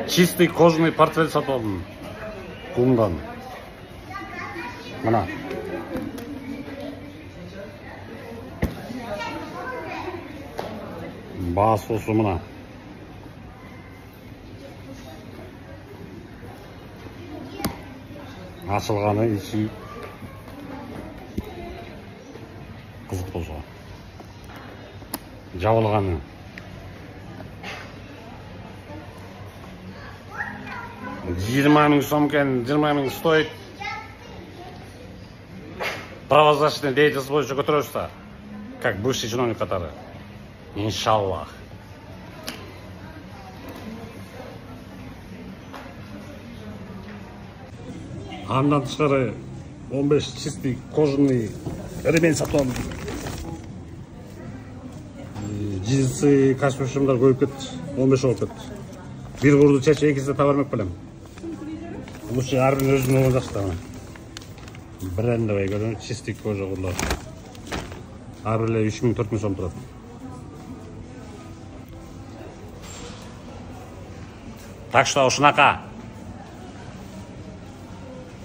Чистый кожаный портфель сатып алдым. Кумдан. Мына. Баасы осы мына. Ашылғаны іші қызық болса. Жабылғаны. $20 сом екен, $20 стоит. Правозащитный деятельность бойынша көтересіздер. Как бывший чиновник қатары. Иншаллах. Андан тышқары 15 чистый кожаный ремень сатып алдым. Джинсы, костюмдар көйіп кетті. 15 болып кетті. Bir kurdu çeçe ikisi de tavarmak bilem. Bu şey harbiden özünü olacaksa. Brende var görüyorsun. Çistik koca kurlar. Harbiden 3000-4000 som turadi. Так что ушунака.